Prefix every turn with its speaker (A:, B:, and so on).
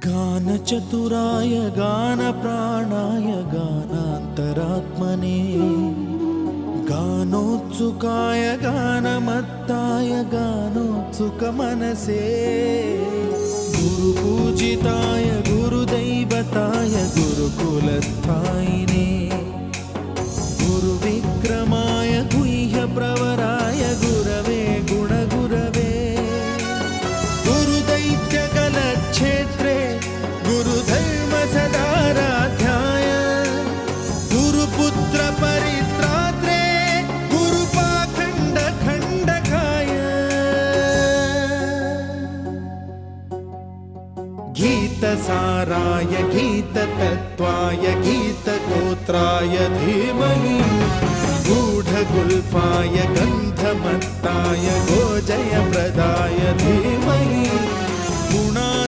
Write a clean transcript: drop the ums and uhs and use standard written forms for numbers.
A: गानचतुराय गानप्राणाय गानान्तरात्मने गानोत्सुकाय गानमत्ताय गानोत्सुकमनसे गुरुपूजिताय गुरुदैवताय गुरुकुलस्थायिने गुरुविक्रमाय गुह्यप्रवराय गुरवे गुणगुरवे गुरुदैत्यकलक्षेत्रे गुरुधर्मसदाराध्याय गुरुपुत्रपरित्रात्रे गुरुपाखण्डखण्डकाय गीतसाराय गीततत्त्वाय गीतगोत्राय धीमहि गूढगुल्फाय गन्धमत्ताय गोजयप्रदाय धीमहि